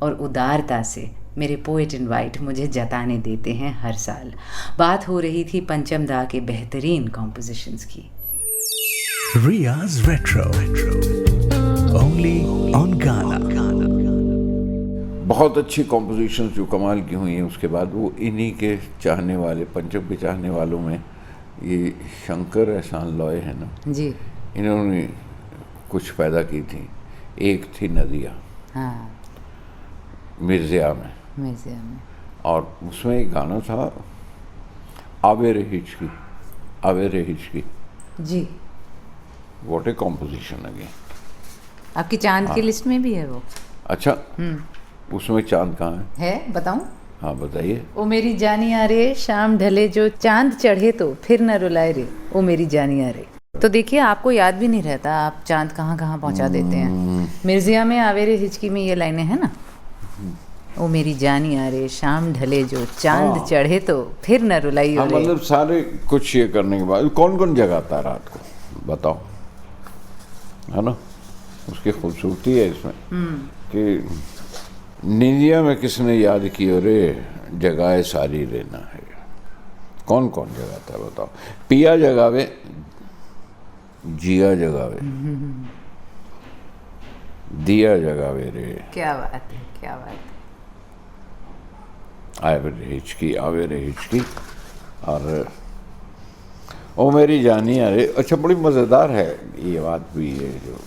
और उदारता से मेरे पोएट इनवाइट मुझे जताने देते हैं हर साल। बात हो रही थी पंचम दा के बेहतरीन कॉम्पोजिशंस की। रियाज रेट्रो ओनली ऑन गाना। बहुत अच्छी कॉम्पोजिशंस जो कमाल की हुई हैं। उसके बाद वो इन्हीं के चाहने वाले, पंचम के चाहने वालों में ये शंकर एहसान लॉय है ना जी, इन्होंने कुछ पैदा की थी। एक थी नदिया, हाँ, मिर्ज़िया में, और उसमें एक गाना था आवे रे हिचकी, आवे रे हिचकी जी। What a composition again. आपकी चांद की लिस्ट में भी है वो? अच्छा, उसमें चांद कहाँ है? बताऊं? हाँ बताइए। ओ मेरी जानिया रे शाम ढले जो चांद चढ़े तो फिर न रुलाए रे, ओ मेरी जानिया रे। तो देखिए आपको याद भी नहीं रहता आप चांद कहाँ कहाँ पहुँचा देते हैं। मिर्जिया में आवेरे हिचकी में ये लाइनें हैं ना, ओ मेरी जानिया रे शाम ढले जो चांद चढ़े तो फिर न रुलाई रे। मतलब सारे कुछ ये करने के बाद कौन कौन जगाता है रात को बताओ, है ना। उसकी खूबसूरती है इसमें कि निंदिया में किसने याद की अरे जगाए सारी रहना है। कौन कौन जगाता है बताओ। पिया जगावे, जिया जगावे, दिया जगावे रे। क्या बात है, क्या बात है। आवे रे हिचकी, आवे रे हिचकी और ओ मेरी जानिया रे। अच्छा बड़ी मज़ेदार है ये बात भी, ये जो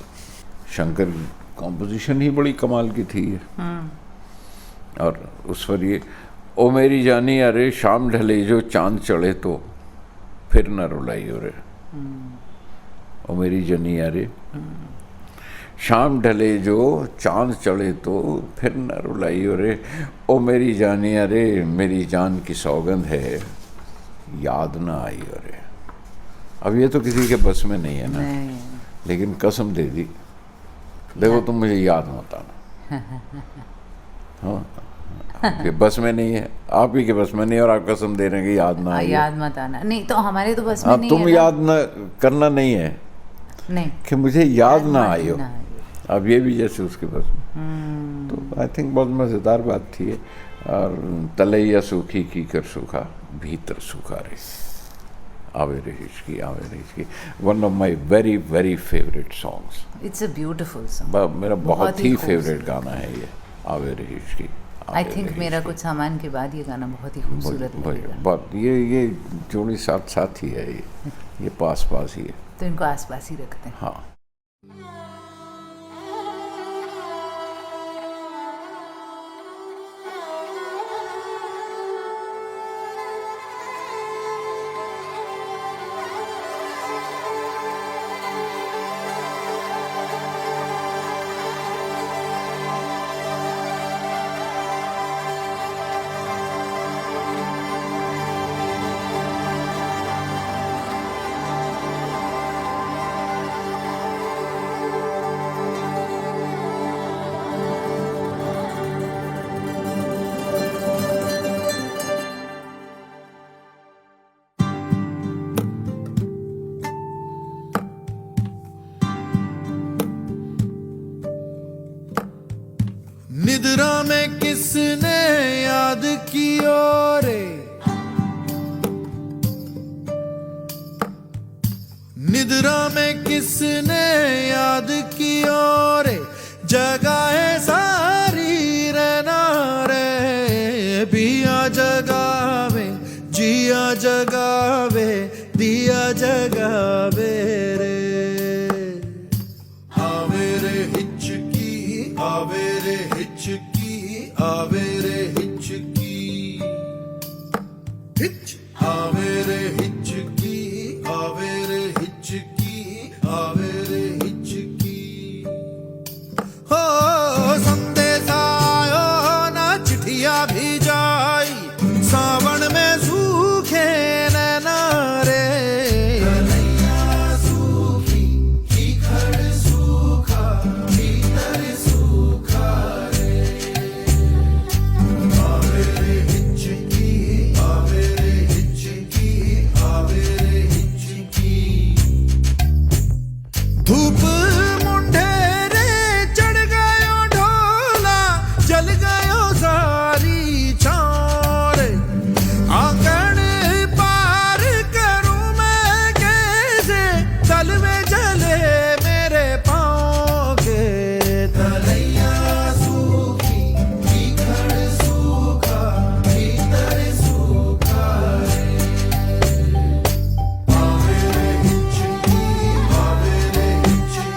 शंकर की कॉम्पोजिशन ही बड़ी कमाल की थी ये। और उस पर ये ओ मेरी जानिया रे शाम ढले जो चांद चढ़े तो फिर न रुलाई रे। ओ मेरी जानिया रे शाम ढले जो चांद चढ़े तो फिर न रुलाई रे। ओ मेरी जानिया रे मेरी जान की सौगंध है याद ना आई रे। अब ये तो किसी के बस में नहीं है ना, लेकिन कसम दे दी, देखो तुम मुझे याद मत आना। हाँ ये बस में नहीं है, आप ही के बस में नहीं, और आप कसम दे रहे हैं कि याद ना आए, याद मत आना। नहीं तो हमारे तो बस में नहीं तुम है। याद ना करना नहीं है, नहीं कि मुझे याद ना आई हो। अब ये भी जैसे उसके बस में। तो आई थिंक बहुत मज़ेदार बात थी। और तलैया सूखी की कर सूखा भीतर सूखा रे, आवे रे हिचकी, आवे रे हिचकी। One of my very very favourite songs. It's a beautiful song. मेरा बहुत ही फेवरेट गाना है ये, आवे रे हिचकी। आई थिंक मेरा कुछ सामान के बाद ये गाना बहुत ही खूबसूरत लगेगा। बहुत ये जोड़ी साथ साथ ही है, ये पास पास ही है, तो इनको आस पास ही रखते हैं। हाँ। निद्रा में किसने याद कियो रे, निद्रा में किसने याद कियो रे, जगाए सारी रहना रे। पिया जगावे, जिया जगावे, दिया जगावे रे। आवे रे हिचकी, आवे रे हिचकी, आवे रे हिचकी, हिच आवे रे हिचकी, आवे रे हिचकी, आवे रे हिचकी। हो संदेश आयो ना चिट्ठिया भी जाई, सावन में सूखे नैना रे। सूखी की खड़ सूखा, भीतर सूखा रे। आवे रे हिचकी, आवे रे हिचकी, आवे रे हिचकी। धूप मुंडे रे चढ़ गयो ढोला, जल गयो सारी छाँव रे। आंगन पार करूं मैं कैसे, तल में जले मेरे पाँव के। तलैया सूखी, भीतर सूखा, भीतर सूखा रे। आवे रे हिचकी, आवे रे हिचकी,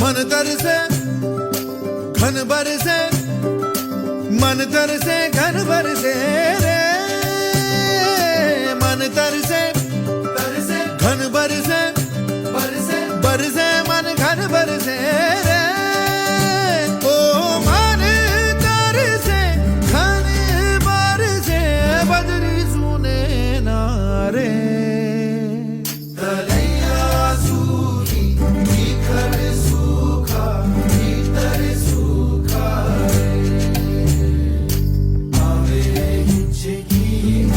मन तरसे घन बरसे, मन तरसे घन बरसे रे, मन तरसे घन बरसे, बरसे मन घन बरसे रे, ओ मन तरसे घन बरसे, बदरी सुने ना रे, तलैया सूखी भीतर सूखा, भीतर सूखा रे, आवे रे हिचकी,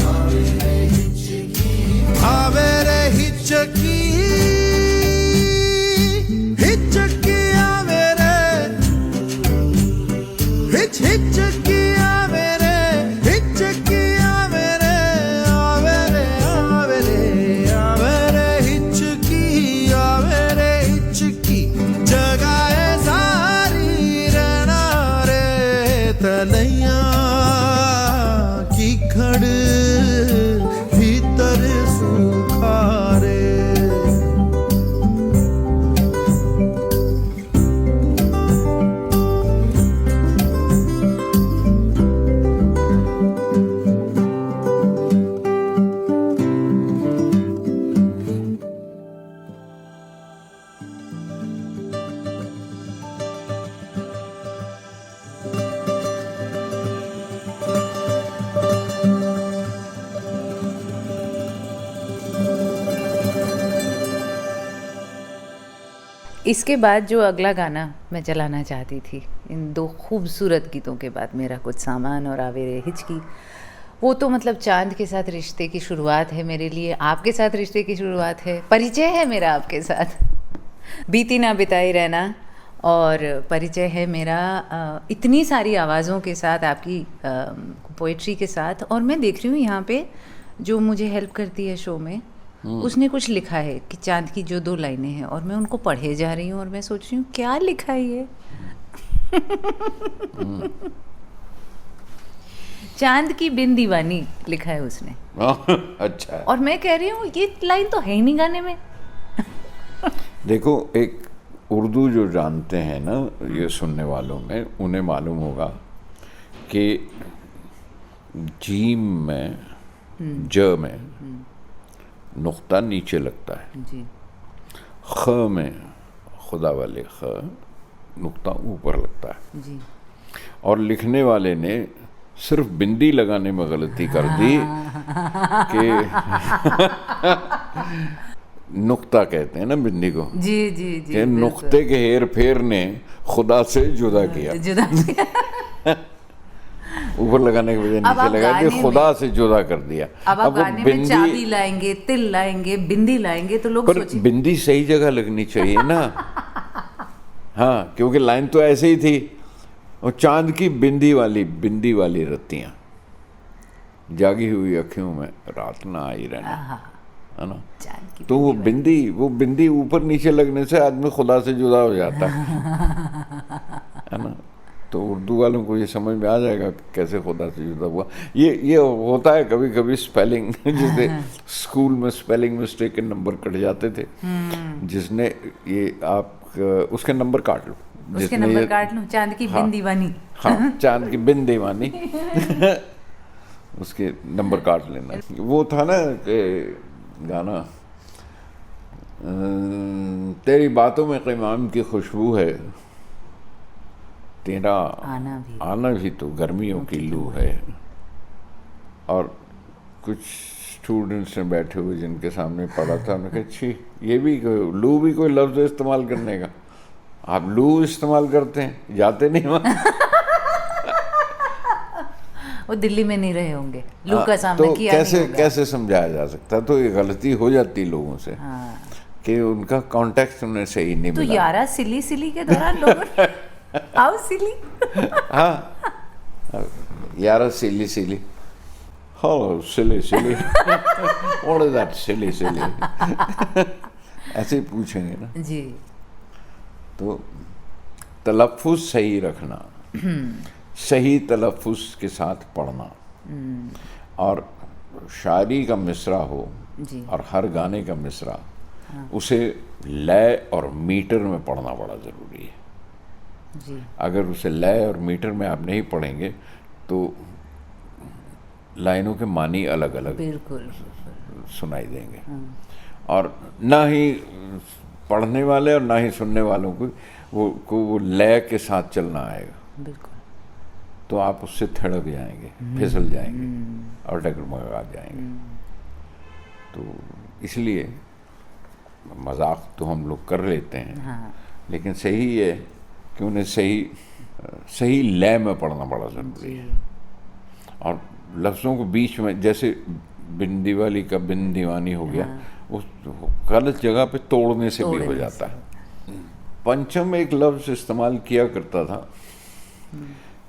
आवे रे हिचकी, आवे रे हिचकी, हिचकी आवे रे, हिचकी आवे रे, हिचकी आवे रे, आवे रे आवे रे, आवे रे हिचकी, आवे रे हिचकी, जगाए सारी रहना रे, तलैया की खड़ भीतर सूखा रे। इसके बाद जो अगला गाना मैं चलाना चाहती थी, इन दो खूबसूरत गीतों के बाद, मेरा कुछ सामान और आवे रे हिचकी, वो तो मतलब चांद के साथ रिश्ते की शुरुआत है मेरे लिए, आपके साथ रिश्ते की शुरुआत है, परिचय है मेरा आपके साथ, बीती ना बिताई रहना, और परिचय है मेरा इतनी सारी आवाज़ों के साथ, आपकी पोइट्री के साथ। और मैं देख रही हूँ यहाँ पे जो मुझे हेल्प करती है शो में, उसने कुछ लिखा है कि चांद की जो 2 लाइनें हैं, और मैं उनको पढ़े जा रही हूँ और मैं सोच रही हूँ क्या लिखा है ये। चांद की बिन दीवानी लिखा है उसने। अच्छा। और मैं कह रही हूँ ये लाइन तो है ही नहीं गाने में। देखो, एक उर्दू जो जानते हैं ना ये सुनने वालों में, उन्हें मालूम होगा कि जीम में ज में नुक्ता नीचे लगता है जी, ख में खुदा वाले ख नुक्ता ऊपर लगता है जी। और लिखने वाले ने सिर्फ बिंदी लगाने में गलती कर दी कि नुक्ता कहते हैं ना बिंदी को, जी जी जी, कि नुक्ते के हेर फेर ने खुदा से जुदा किया, ऊपर लगाने के बजाय नीचे लगा के खुदा से जुदा कर दिया। अब आप गाने में चाबी लाएंगे, तिल लाएंगे, बिंदी लाएंगे तो लोग पर बिंदी सही जगह लगनी चाहिए ना। हाँ, क्योंकि लाइन तो ऐसे ही थी, और चांद की बिंदी वाली रत्तियां, जागी हुई अखियों में रात ना आई रहना, है ना। तो वो बिंदी ऊपर नीचे लगने से आदमी खुदा से जुदा हो जाता है ना। तो उर्दू वालों को ये समझ में आ जाएगा कैसे खुदा से जुदा हुआ। ये होता है कभी कभी स्पेलिंग, जैसे स्कूल में स्पेलिंग मिस्टेक के नंबर कट जाते थे, जिसने ये आप उसके नंबर काट लो, उसके नंबर काट लो। चांद की बिन दीवानी, हाँ, चांद की बिन दीवानी उसके नंबर काट लेना। वो था ना गाना, तेरी बातों में क़िमाम की खुशबू है, तेरा आना भी तो गर्मियों की लू है। और कुछ स्टूडेंट्स ने बैठे हुए जिनके सामने पढ़ा था, उन्होंने कहा छी, ये भी लू भी कोई लफ्ज़ इस्तेमाल करने का, आप लू इस्तेमाल करते हैं, जाते नहीं वहाँ। वो दिल्ली में नहीं रहे होंगे, लू का सामना तो किया नहीं होगा। कैसे समझाया जा सकता। तो ये गलती हो जाती लोगों से, कि उनका कॉन्टेक्स्ट उन्हें सही नहीं मिला। तो यारा सिली के दौरान लोग आओ सिली, हाँ यारा सिली, hello silly what is that silly ऐसे ही पूछेंगे ना जी। तो तलफ़्फ़ुज़ सही रखना, सही तलफ़्फ़ुज़ के साथ पढ़ना, और शायरी का मिसरा हो जी। और हर गाने का मिसरा उसे लय और मीटर में पढ़ना बड़ा ज़रूरी है जी। अगर उसे लय और मीटर में आप नहीं पढ़ेंगे तो लाइनों के मानी अलग अलग बिल्कुल सुनाई देंगे। और ना ही पढ़ने वाले और ना ही सुनने वालों को वो लय के साथ चलना आएगा, बिल्कुल। तो आप उससे थड़क जाएंगे, फिसल जाएंगे और डगमगा जाएंगे। तो इसलिए मजाक तो हम लोग कर लेते हैं, हाँ। लेकिन सही है कि उन्हें सही लय में पढ़ना बड़ा ज़रूरी है। और लफ्ज़ों को बीच में, जैसे बिन दीवाली का बिन दीवानी हो गया, उस गलत जगह पे तोड़ने से भी हो जाता है। पंचम एक लफ्ज़ इस्तेमाल किया करता था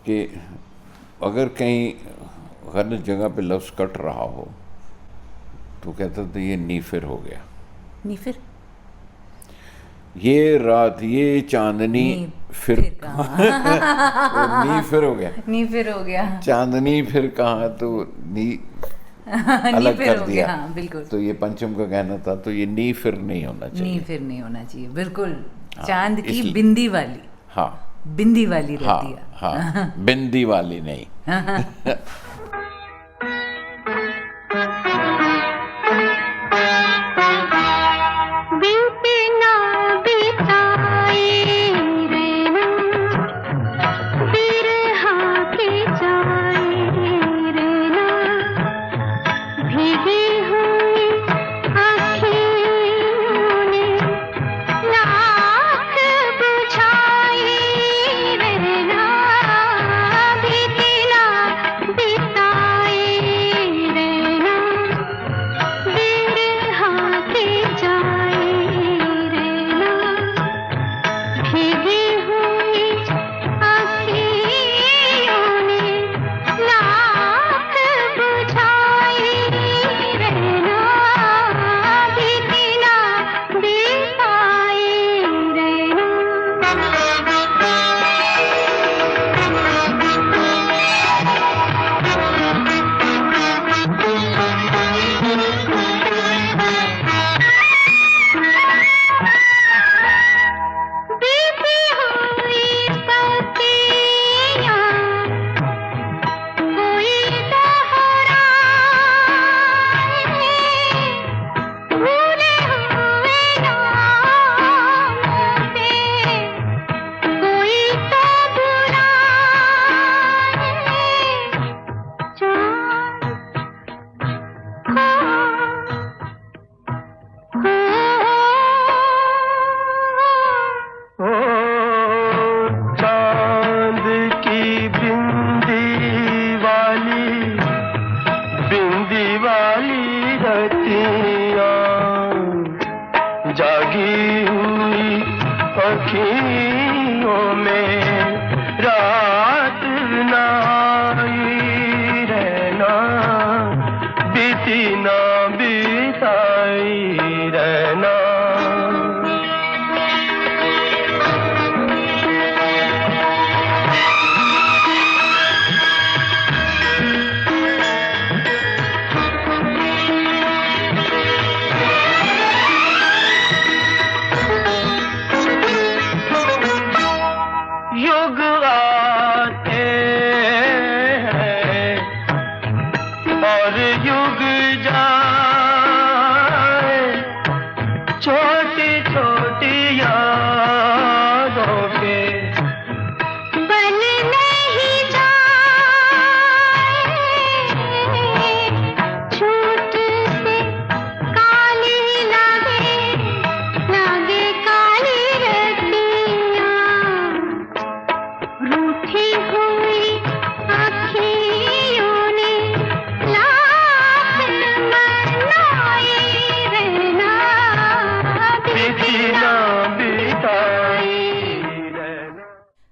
कि अगर कहीं गलत जगह पे लफ्ज़ कट रहा हो तो कहता था ये नीफिर हो गया। नीफिर? ये रात ये चांदनी फिर नीफिर हो गया। नीफिर हो गया। चांदनी फिर कहाँ, तो नी अलग कर दिया। हाँ, बिल्कुल। तो ये पंचम का कहना था, तो ये नी फिर नहीं होना चाहिए। नी फिर नहीं होना चाहिए, बिल्कुल। चांद की बिंदी वाली। हाँ, बिंदी वाली रहती हाँ, है। हाँ, बिंदी वाली नहीं।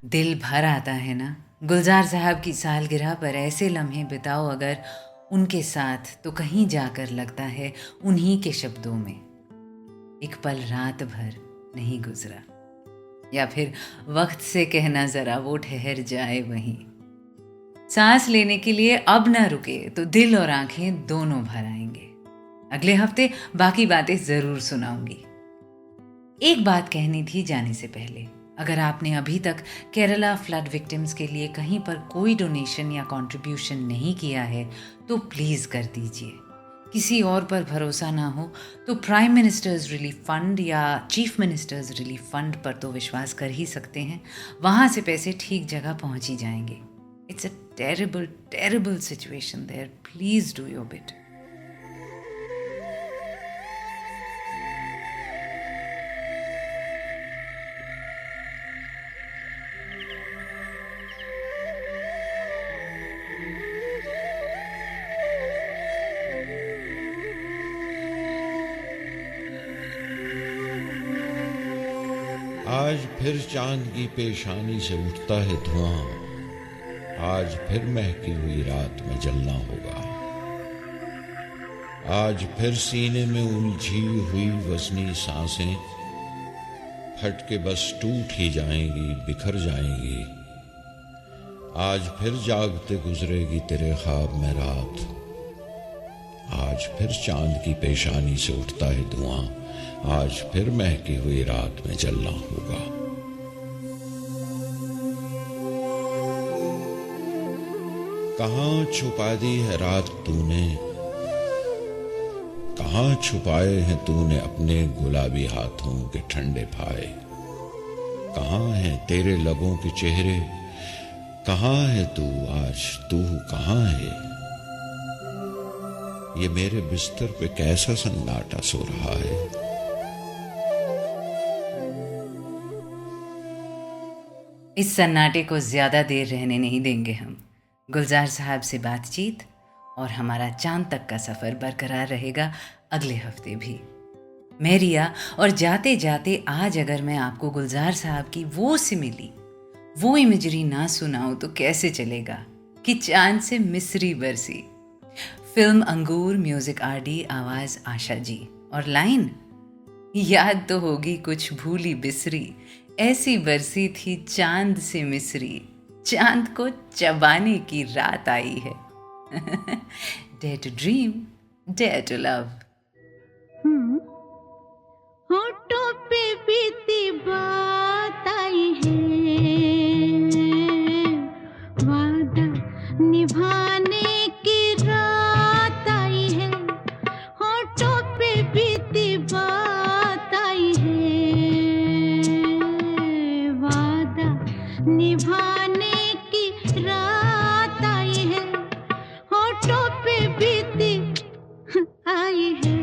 दिल भर आता है ना गुलजार साहब की सालगिरह पर ऐसे लम्हे बिताओ अगर उनके साथ, तो कहीं जाकर लगता है उन्हीं के शब्दों में एक पल रात भर नहीं गुजरा, या फिर वक्त से कहना जरा वो ठहर जाए वहीं। सांस लेने के लिए अब ना रुके तो दिल और आंखें दोनों भर आएंगे। अगले हफ्ते बाकी बातें जरूर सुनाऊंगी। एक बात कहनी थी जाने से पहले, अगर आपने अभी तक केरला फ्लड विक्टिम्स के लिए कहीं पर कोई डोनेशन या कंट्रीब्यूशन नहीं किया है तो प्लीज़ कर दीजिए। किसी और पर भरोसा ना हो तो प्राइम मिनिस्टर्स रिलीफ फंड या चीफ मिनिस्टर्स रिलीफ फंड पर तो विश्वास कर ही सकते हैं, वहाँ से पैसे ठीक जगह पहुँच ही जाएंगे। It's a terrible situation there, please do your bit. आज फिर चांद की पेशानी से उठता है धुआं, आज फिर महकी हुई रात में जलना होगा। आज फिर सीने में उलझी हुई वजनी सांसें फट के बस टूट ही जाएंगी, बिखर जाएंगी। आज फिर जागते गुजरेगी तेरे ख्वाब में रात, आज फिर चांद की पेशानी से उठता है धुआं, आज फिर महकी हुई रात में जलना होगा। कहाँ छुपा दी है रात तूने, कहाँ छुपाए हैं तूने अपने गुलाबी हाथों के ठंडे फाए। कहाँ हैं तेरे लबों के चेहरे, कहाँ है तू आज, तू कहाँ है। ये मेरे बिस्तर पे कैसा सन्नाटा सो रहा है। इस सन्नाटे को ज्यादा देर रहने नहीं देंगे हम। गुलजार साहब से बातचीत और हमारा चांद तक का सफर बरकरार रहेगा अगले हफ्ते भी। मैं रिया, और जाते जाते आज अगर मैं आपको गुलजार साहब की वो सिमिली, वो इमेजरी ना सुनाऊं तो कैसे चलेगा कि चांद से मिस्री बरसी। फिल्म अंगूर, म्यूजिक आरडी, आवाज आशा जी, और लाइन याद तो होगी कुछ भूली बिसरी, ऐसी बरसी थी चांद से मिस्री, चांद को चबाने की रात आई है। Dare to dream, dare to love. होठों पे बीती बात आई है, वादा निभाने की रात आई है। होठों पे बीती बात आई है, वादा निभाने की रात आई है। होठों पे बीती आई है।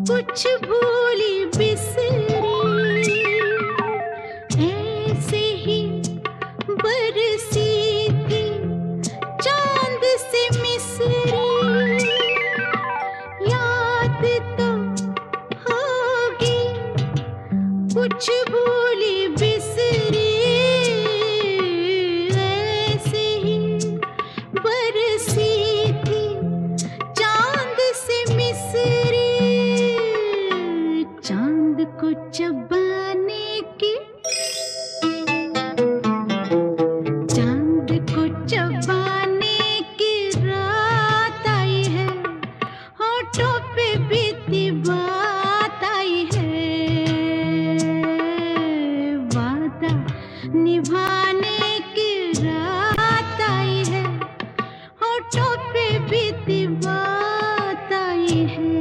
कुछ भूली बिसरी, ऐसे ही बरसी थी चांद से मिस्री। याद तो होगी कुछ भूली बिसरी, ऐसे ही बरसी थी चांद से मिस्री। चांद को चबाने की, चांद को चबाने की रात आई है। होठों पे बीती बात आई है, वादा निभाने की रात आई है। होठों पे बीती बात आई है।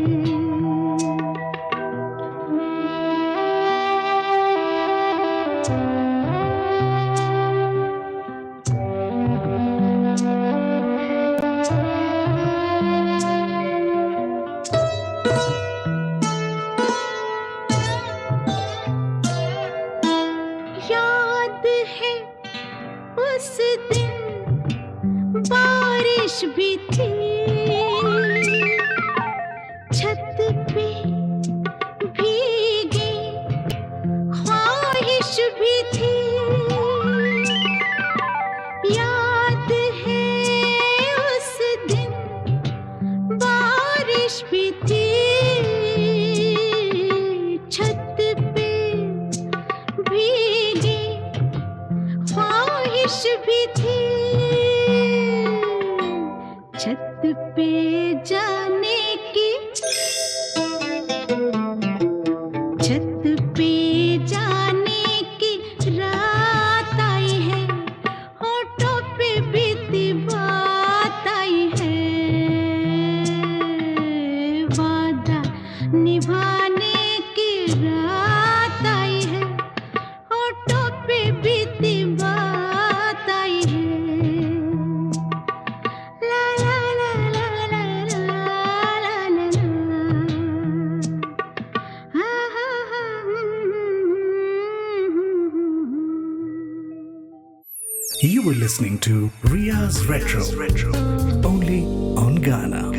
याद है उस दिन बारिश भी थी, छत पे भीगी भी थी, याद है उस दिन बारिश भी थी, छत पे भीगी ख्वाहिश भी थी, छत पे जाने की, छत पे जाने की रात आई है, होठों पे बीती बात आई है, वादा निभाने की रात आई है, होठों पे बीती बात आई है, ला ला ला ला ला ला ला ला ला, हा हा हा You were listening to Ria's Retro, only on Ghana.